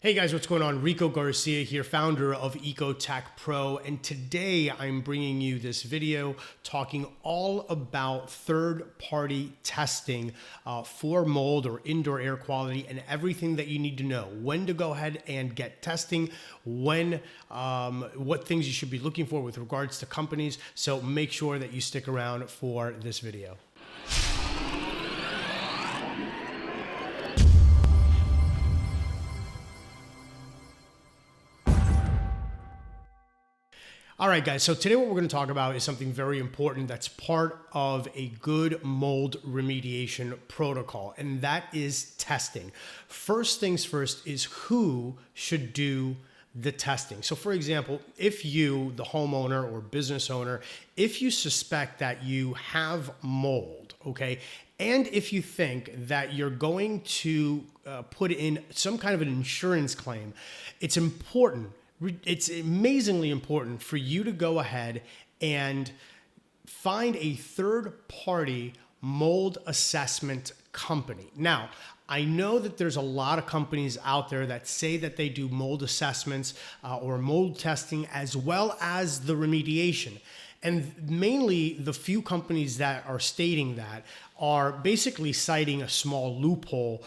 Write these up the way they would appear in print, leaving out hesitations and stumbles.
Hey guys, what's going on? Rico Garcia here, founder of Ecotech Pro, and today I'm bringing you this video talking all about third-party testing for mold or indoor air quality and everything that you need to know. When to go ahead and get testing, what things you should be looking for with regards to companies. So make sure that you stick around for this video. All right, guys, so today what we're going to talk about is something very important that's part of a good mold remediation protocol, and that is testing. First things first is who should do the testing. So for example, if you, the homeowner or business owner, if you suspect that you have mold, okay, and if you think that you're going to put in some kind of an insurance claim, it's amazingly important for you to go ahead and find a third-party mold assessment company. Now, I know that there's a lot of companies out there that say that they do mold assessments or mold testing as well as the remediation. And mainly the few companies that are stating that are basically citing a small loophole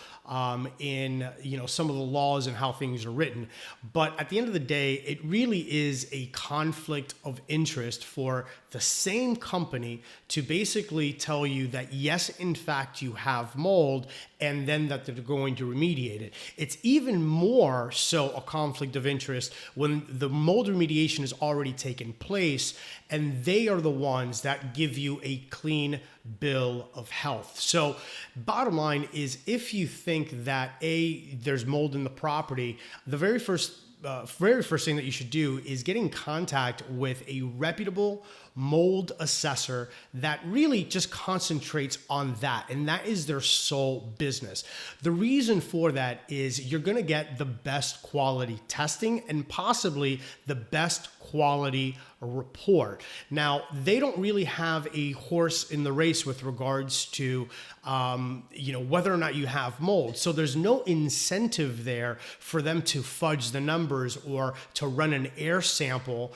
in some of the laws and how things are written. But at the end of the day, it really is a conflict of interest for the same company to basically tell you that yes, in fact, you have mold, and then that they're going to remediate it. It's even more so a conflict of interest when the mold remediation has already taken place and they are the ones that give you a clean bill of health. So bottom line is, if you think that there's mold in the property, the very first thing that you should do is get in contact with a reputable mold assessor that really just concentrates on that, and that is their sole business. The reason for that is you're going to get the best quality testing and possibly the best quality report. Now, they don't really have a horse in the race with regards to whether or not you have mold. So there's no incentive there for them to fudge the numbers or to run an air sample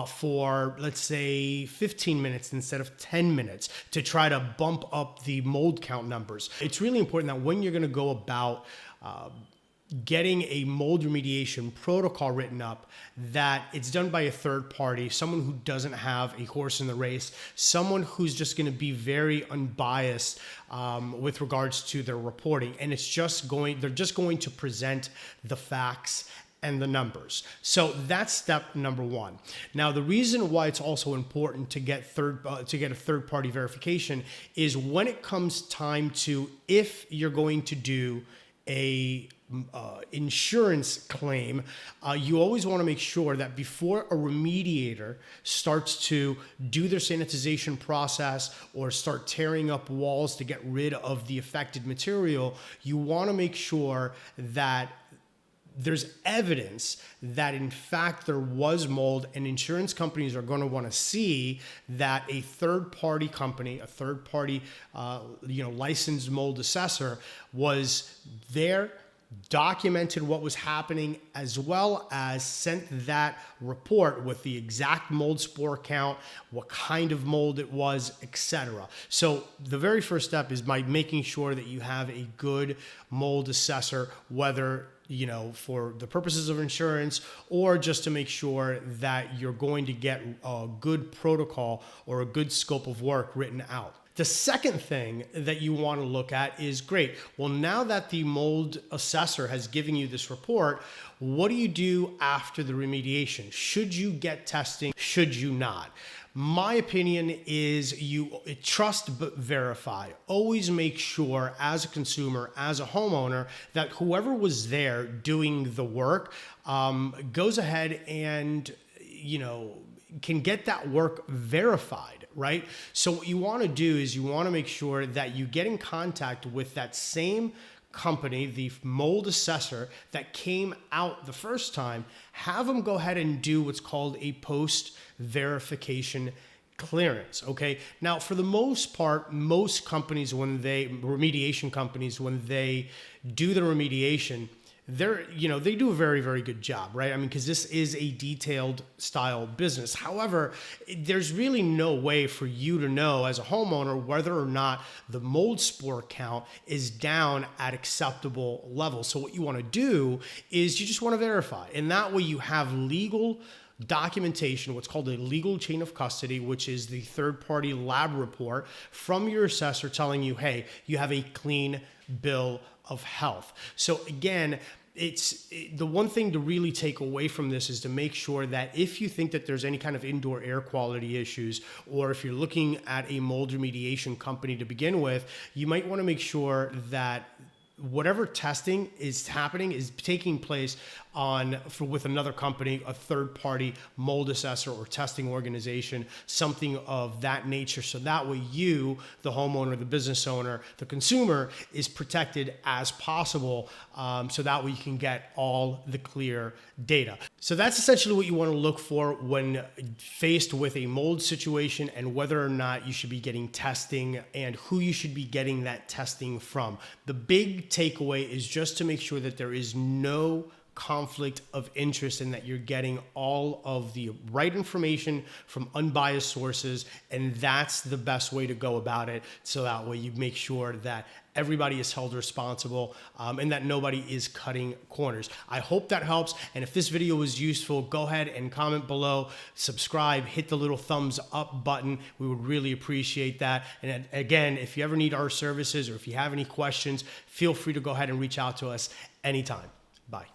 for, let's say, 15 minutes instead of 10 minutes to try to bump up the mold count numbers. It's really important that when you're going to go about getting a mold remediation protocol written up, that it's done by a third party, someone who doesn't have a horse in the race, someone who's just going to be very unbiased with regards to their reporting. And they're just going to present the facts and the numbers. So that's step number one. Now, the reason why it's also important to get a third-party verification is when it comes time to, if you're going to do a insurance claim, you always want to make sure that before a remediator starts to do their sanitization process or start tearing up walls to get rid of the affected material, you want to make sure that there's evidence that in fact there was mold, and insurance companies are going to want to see that a third-party company, a third-party licensed mold assessor was there, documented what was happening, as well as sent that report with the exact mold spore count, what kind of mold it was, etc. So the very first step is by making sure that you have a good mold assessor, whether for the purposes of insurance or just to make sure that you're going to get a good protocol or a good scope of work written out. The second thing that you want to look at is, great, well, now that the mold assessor has given you this report, what do you do after the remediation? Should you get testing? Should you not? My opinion is you trust but verify. Always make sure as a consumer, as a homeowner, that whoever was there doing the work goes ahead and can get that work verified, right? So what you want to do is you want to make sure that you get in contact with that same company, the mold assessor that came out the first time, have them go ahead and do what's called a post verification clearance. Okay. Now, for the most part, most companies, remediation companies, when they do the remediation, they do a very, very good job, right? I mean, because this is a detailed style business. However, there's really no way for you to know as a homeowner whether or not the mold spore count is down at acceptable levels. So what you want to do is you just want to verify, and that way you have legal documentation, what's called a legal chain of custody, which is the third-party lab report from your assessor telling you, hey, you have a clean bill of health. So again, the one thing to really take away from this is to make sure that if you think that there's any kind of indoor air quality issues, or if you're looking at a mold remediation company to begin with, you might want to make sure that whatever testing is happening is taking place with another company, a third-party mold assessor or testing organization, something of that nature. So that way you, the homeowner, the business owner, the consumer, is protected as possible. So that way you can get all the clear data. So that's essentially what you want to look for when faced with a mold situation, and whether or not you should be getting testing and who you should be getting that testing from. The big takeaway is just to make sure that there is no conflict of interest and that you're getting all of the right information from unbiased sources. And that's the best way to go about it. So that way you make sure that everybody is held responsible and that nobody is cutting corners. I hope that helps. And if this video was useful, go ahead and comment below, subscribe, hit the little thumbs up button. We would really appreciate that. And again, if you ever need our services or if you have any questions, feel free to go ahead and reach out to us anytime. Bye.